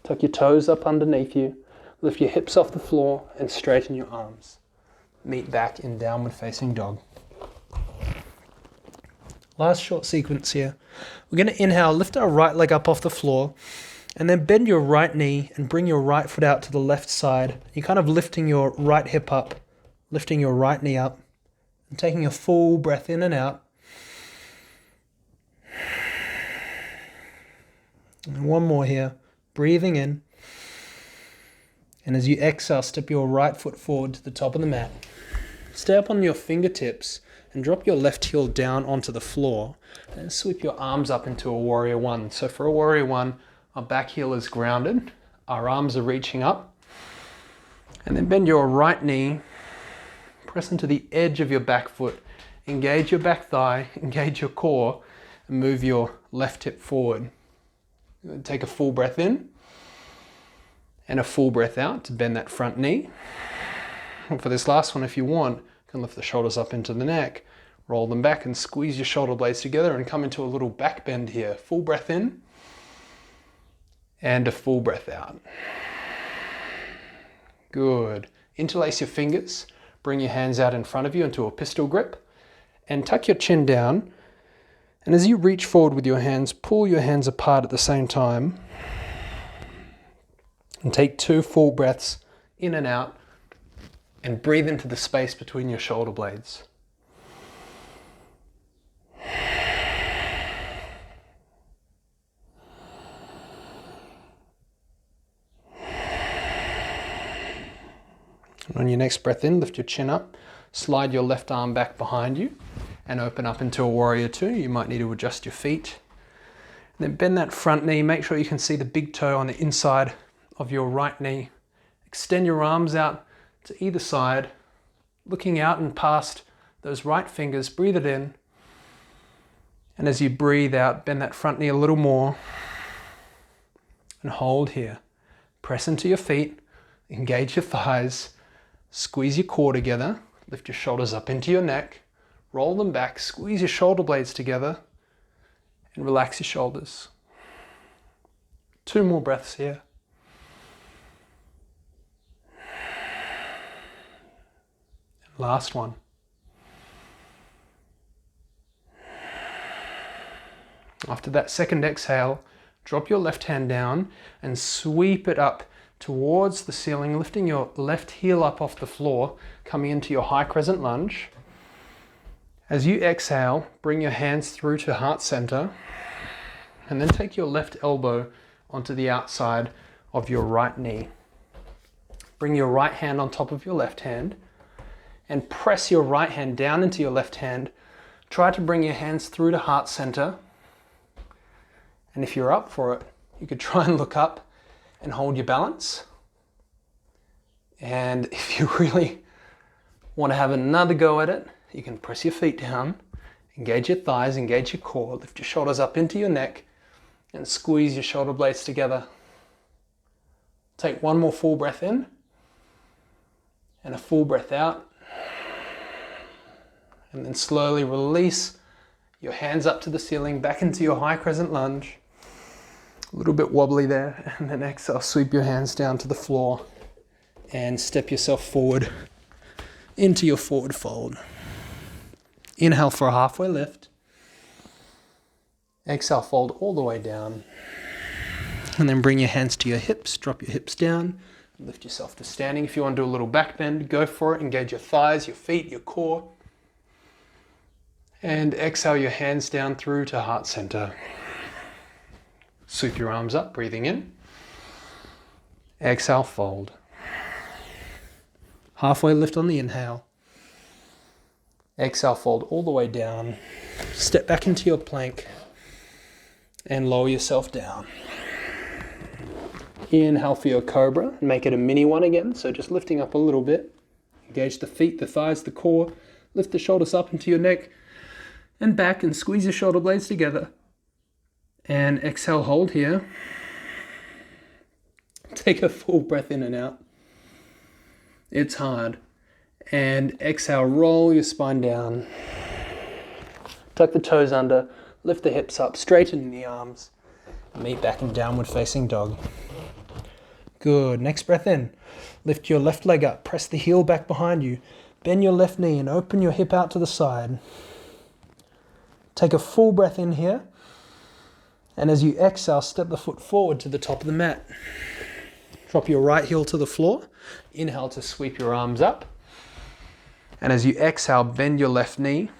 Tuck your toes up underneath you. Lift your hips off the floor and straighten your arms. Meet back in downward facing dog. Last short sequence here. We're going to inhale, lift our right leg up off the floor, and then bend your right knee and bring your right foot out to the left side. You're kind of lifting your right hip up, lifting your right knee up, and taking a full breath in and out. And 1 more here. Breathing in. And as you exhale, step your right foot forward to the top of the mat. Stay up on your fingertips and drop your left heel down onto the floor and sweep your arms up into a warrior one. So for a warrior one, our back heel is grounded, our arms are reaching up, and then bend your right knee, press into the edge of your back foot, engage your back thigh, engage your core, and move your left hip forward. Take a full breath in and a full breath out to bend that front knee. And for this last one, if you want, you can lift the shoulders up into the neck, roll them back and squeeze your shoulder blades together and come into a little back bend here. Full breath in and a full breath out. Good. Interlace your fingers, bring your hands out in front of you into a pistol grip and tuck your chin down. And as you reach forward with your hands, pull your hands apart at the same time and take 2 full breaths in and out and breathe into the space between your shoulder blades. And on your next breath in, lift your chin up, slide your left arm back behind you and open up into a warrior two. You might need to adjust your feet. And then bend that front knee, make sure you can see the big toe on the inside of your right knee. Extend your arms out to either side, looking out and past those right fingers. Breathe it in. And as you breathe out, bend that front knee a little more and hold here. Press into your feet, engage your thighs, squeeze your core together, lift your shoulders up into your neck, roll them back, squeeze your shoulder blades together and relax your shoulders. 2 more breaths here. Last one. After that second exhale, drop your left hand down and sweep it up towards the ceiling, lifting your left heel up off the floor, coming into your high crescent lunge. As you exhale, bring your hands through to heart center and then take your left elbow onto the outside of your right knee. Bring your right hand on top of your left hand and press your right hand down into your left hand. Try to bring your hands through to heart center. And if you're up for it, you could try and look up and hold your balance. And if you really want to have another go at it, you can press your feet down, engage your thighs, engage your core, lift your shoulders up into your neck and squeeze your shoulder blades together. Take 1 more full breath in and a full breath out. And then slowly release your hands up to the ceiling, back into your high crescent lunge. A little bit wobbly there. And then exhale, sweep your hands down to the floor and step yourself forward into your forward fold. Inhale for a halfway lift. Exhale, fold all the way down. And then bring your hands to your hips, drop your hips down, lift yourself to standing. If you want to do a little back bend, go for it. Engage your thighs, your feet, your core. And exhale your hands down through to heart center. Sweep your arms up, breathing in. Exhale, fold. Halfway lift on the inhale. Exhale, fold all the way down. Step back into your plank and lower yourself down. Inhale for your cobra and make it a mini one again. So just lifting up a little bit. Engage the feet, the thighs, the core. Lift the shoulders up into your neck and back and squeeze your shoulder blades together. And exhale, hold here. Take a full breath in and out. It's hard. And exhale, roll your spine down. Tuck the toes under, lift the hips up, straighten the arms. Meet back in downward facing dog. Good. Next breath in. Lift your left leg up, press the heel back behind you. Bend your left knee and open your hip out to the side. Take a full breath in here. And as you exhale, step the foot forward to the top of the mat. Drop your right heel to the floor. Inhale to sweep your arms up. And as you exhale, bend your left knee.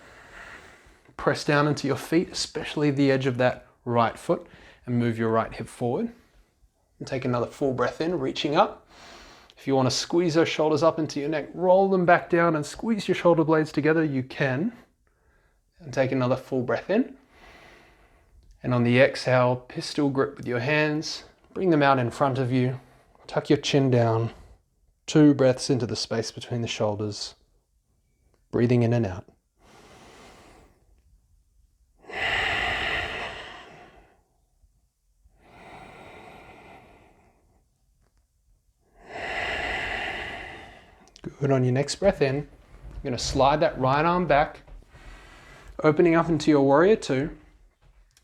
Press down into your feet, especially the edge of that right foot, and move your right hip forward. And take another full breath in, reaching up. If you want to squeeze those shoulders up into your neck, roll them back down and squeeze your shoulder blades together, you can. And take another full breath in. And on the exhale, pistol grip with your hands, bring them out in front of you, tuck your chin down, 2 breaths into the space between the shoulders, breathing in and out. Good. On your next breath in, you're going to slide that right arm back, opening up into your warrior 2,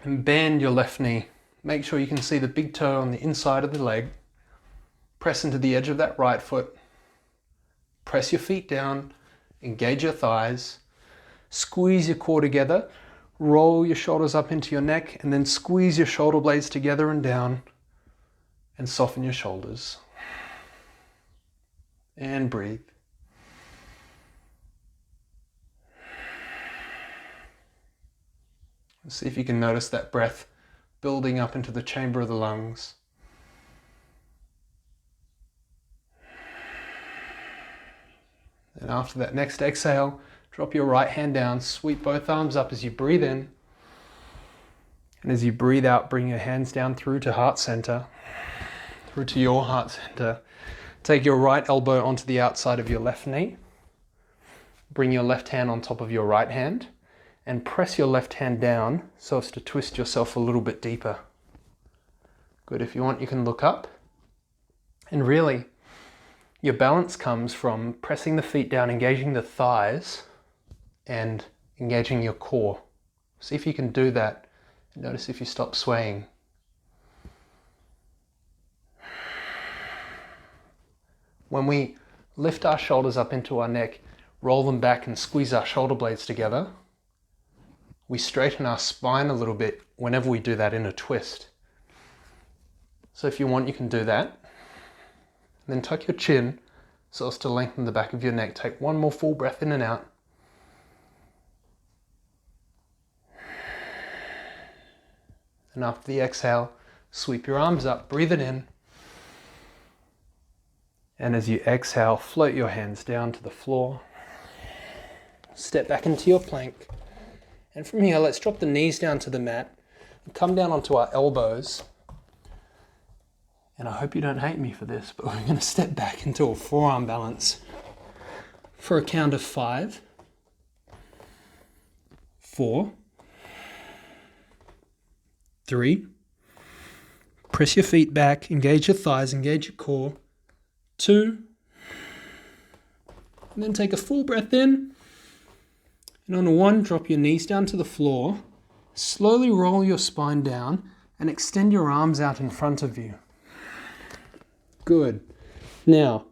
and bend your left knee. Make sure you can see the big toe on the inside of the leg. Press into the edge of that right foot. Press your feet down, engage your thighs, squeeze your core together, roll your shoulders up into your neck, and then squeeze your shoulder blades together and down, and soften your shoulders. And breathe. See if you can notice that breath building up into the chamber of the lungs. And after that next exhale, drop your right hand down, sweep both arms up as you breathe in. And as you breathe out, bring your hands down through to heart center, through to your heart center. Take your right elbow onto the outside of your left knee. Bring your left hand on top of your right hand. And press your left hand down so as to twist yourself a little bit deeper. Good. If you want, you can look up. And really, your balance comes from pressing the feet down, engaging the thighs, and engaging your core. See if you can do that. Notice if you stop swaying. When we lift our shoulders up into our neck, roll them back and squeeze our shoulder blades together, we straighten our spine a little bit whenever we do that in a twist. So if you want, you can do that. Then tuck your chin so as to lengthen the back of your neck. Take one more full breath in and out. And after the exhale, sweep your arms up, breathe it in. And as you exhale, float your hands down to the floor. Step back into your plank. And from here, let's drop the knees down to the mat and come down onto our elbows. And I hope you don't hate me for this, but we're going to step back into a forearm balance for a count of 5, 4, 3. Press your feet back, engage your thighs, engage your core. 2. And then take a full breath in. And on 1, drop your knees down to the floor. Slowly roll your spine down and extend your arms out in front of you. Good. Now,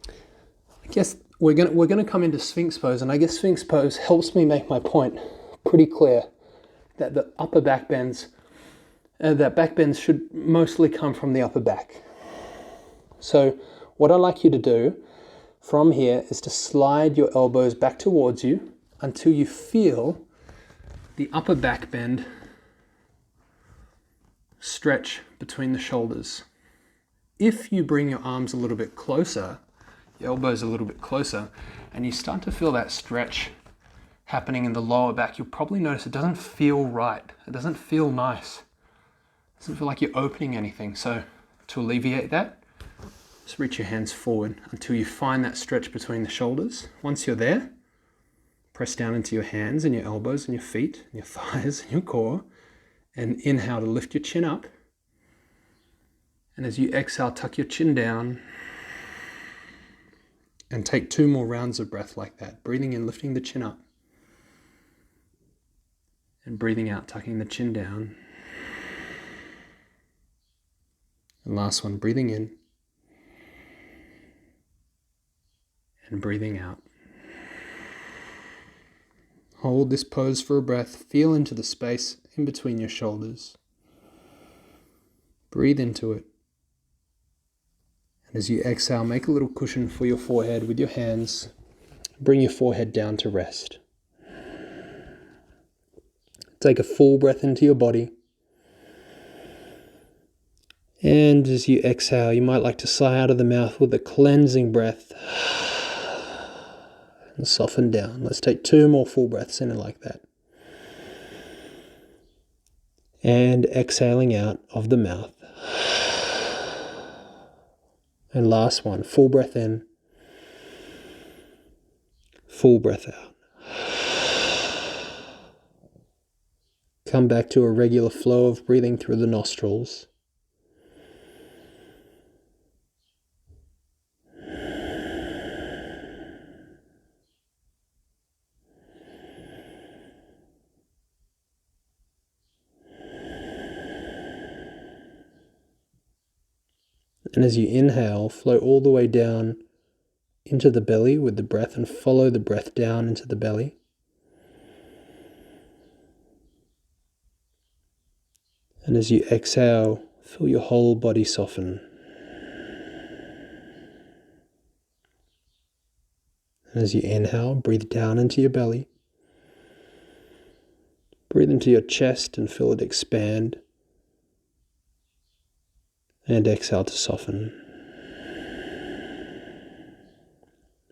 I guess we're going to come into Sphinx pose, and I guess Sphinx pose helps me make my point pretty clear that the upper back bends, that back bends should mostly come from the upper back. So what I'd like you to do from here is to slide your elbows back towards you until you feel the upper back bend stretch between the shoulders. If you bring your arms a little bit closer, your elbows a little bit closer, and you start to feel that stretch happening in the lower back, you'll probably notice it doesn't feel right. It doesn't feel nice. It doesn't feel like you're opening anything. So to alleviate that, just reach your hands forward until you find that stretch between the shoulders. Once you're there, press down into your hands and your elbows and your feet and your thighs and your core, and inhale to lift your chin up. And as you exhale, tuck your chin down and take 2 more rounds of breath like that. Breathing in, lifting the chin up, and breathing out, tucking the chin down. And last one, breathing in and breathing out. Hold this pose for a breath. Feel into the space in between your shoulders. Breathe into it. And as you exhale, make a little cushion for your forehead with your hands. Bring your forehead down to rest. Take a full breath into your body. And as you exhale, you might like to sigh out of the mouth with a cleansing breath and soften down. Let's take 2 more full breaths in and like that. And exhaling out of the mouth. And last one, full breath in, full breath out. Come back to a regular flow of breathing through the nostrils. And as you inhale, flow all the way down into the belly with the breath and follow the breath down into the belly. And as you exhale, feel your whole body soften. And as you inhale, breathe down into your belly. Breathe into your chest and feel it expand. And exhale to soften.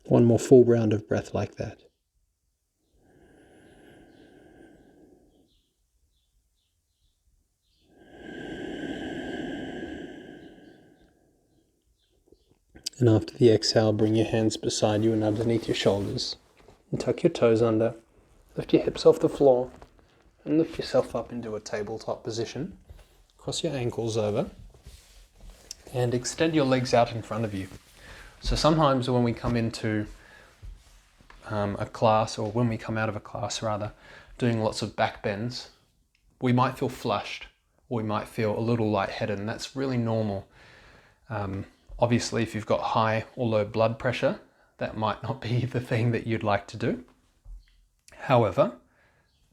One more full round of breath like that. And after the exhale, bring your hands beside you and underneath your shoulders. And tuck your toes under. Lift your hips off the floor. And lift yourself up into a tabletop position. Cross your ankles over. And extend your legs out in front of you. So sometimes when we come into a class, or when we come out of a class rather, doing lots of back bends, we might feel flushed, or we might feel a little lightheaded, and that's really normal. Obviously, if you've got high or low blood pressure, that might not be the thing that you'd like to do. However,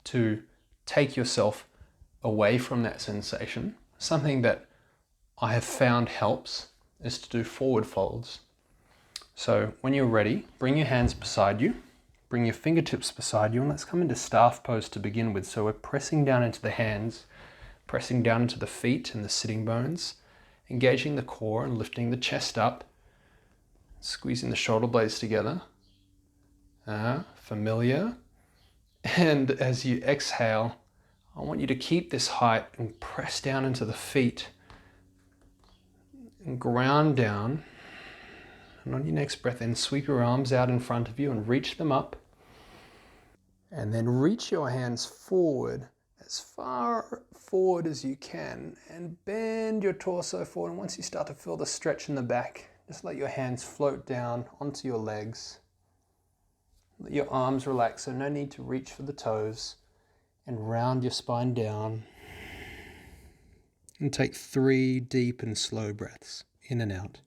to take yourself away from that sensation, something that I have found helps is to do forward folds. So when you're ready, bring your hands beside you, bring your fingertips beside you, and let's come into staff pose to begin with. So we're pressing down into the hands, pressing down into the feet and the sitting bones, engaging the core and lifting the chest up, squeezing the shoulder blades together. Familiar. And as you exhale, I want you to keep this height and press down into the feet and ground down. And on your next breath in, sweep your arms out in front of you and reach them up. And then reach your hands forward, as far forward as you can, and bend your torso forward. And once you start to feel the stretch in the back, just let your hands float down onto your legs. Let your arms relax, so no need to reach for the toes. And round your spine down. And take 3 deep and slow breaths, in and out.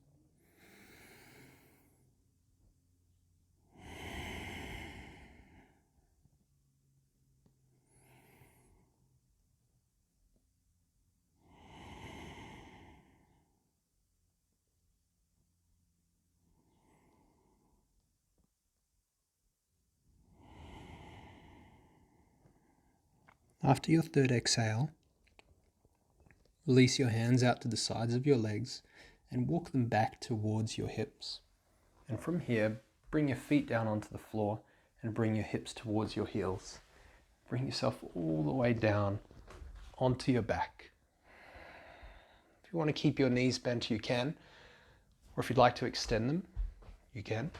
After your third exhale, release your hands out to the sides of your legs and walk them back towards your hips. And from here, bring your feet down onto the floor and bring your hips towards your heels. Bring yourself all the way down onto your back. If you want to keep your knees bent, you can. Or if you'd like to extend them, you can.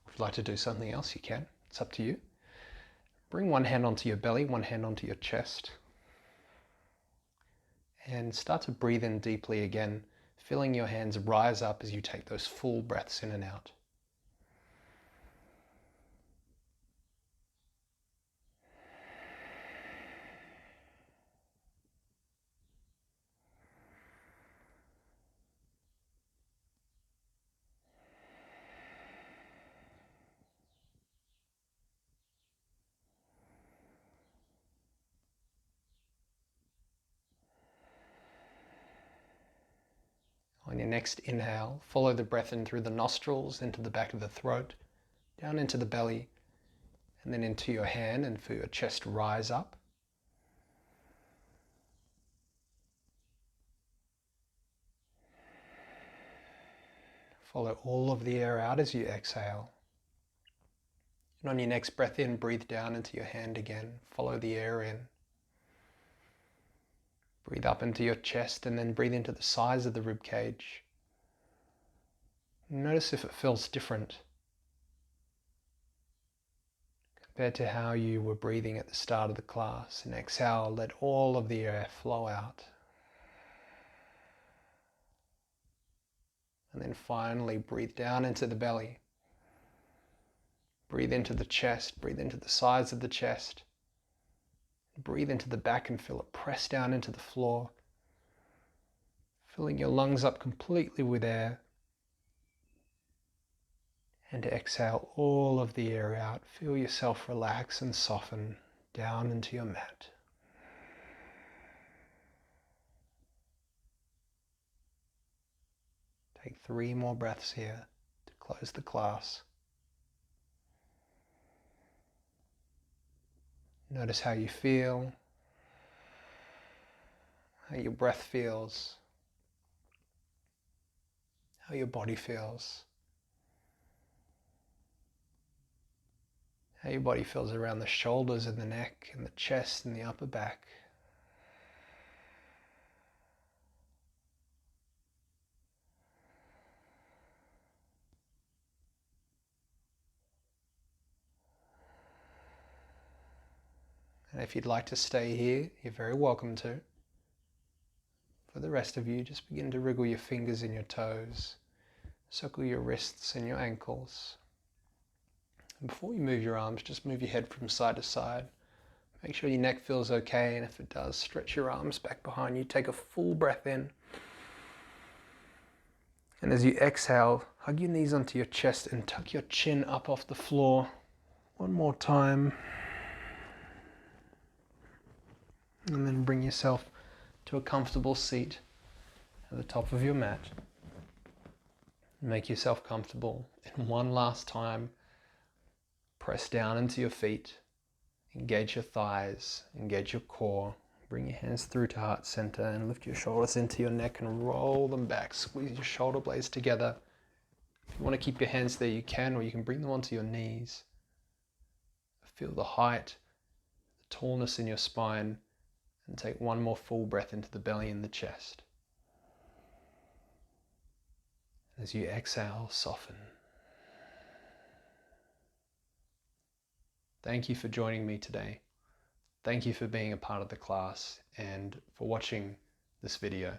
If you'd like to do something else, you can. It's up to you. Bring one hand onto your belly, one hand onto your chest. And start to breathe in deeply again, feeling your hands rise up as you take those full breaths in and out. On your next inhale, follow the breath in through the nostrils, into the back of the throat, down into the belly, and then into your hand, and feel your chest rise up. Follow all of the air out as you exhale. And on your next breath in, breathe down into your hand again. Follow the air in. Breathe up into your chest and then breathe into the sides of the rib cage. Notice if it feels different compared to how you were breathing at the start of the class. And exhale, let all of the air flow out. And then finally breathe down into the belly. Breathe into the chest, breathe into the sides of the chest. Breathe into the back and feel it press down into the floor, filling your lungs up completely with air. And exhale all of the air out. Feel yourself relax and soften down into your mat. Take 3 more breaths here to close the class. Notice how you feel, how your breath feels, how your body feels, how your body feels around the shoulders and the neck and the chest and the upper back. And if you'd like to stay here, you're very welcome to. For the rest of you, just begin to wriggle your fingers and your toes, circle your wrists and your ankles. And before you move your arms, just move your head from side to side. Make sure your neck feels okay, and if it does, stretch your arms back behind you. Take a full breath in. And as you exhale, hug your knees onto your chest and tuck your chin up off the floor. One more time. And then bring yourself to a comfortable seat at the top of your mat. Make yourself comfortable. And one last time, press down into your feet. Engage your thighs, engage your core. Bring your hands through to heart center and lift your shoulders into your neck and roll them back. Squeeze your shoulder blades together. If you want to keep your hands there, you can, or you can bring them onto your knees. Feel the height, the tallness in your spine, and take one more full breath into the belly and the chest. As you exhale, soften. Thank you for joining me today. Thank you for being a part of the class and for watching this video.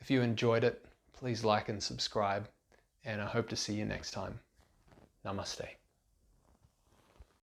If you enjoyed it, please like and subscribe, and I hope to see you next time. Namaste.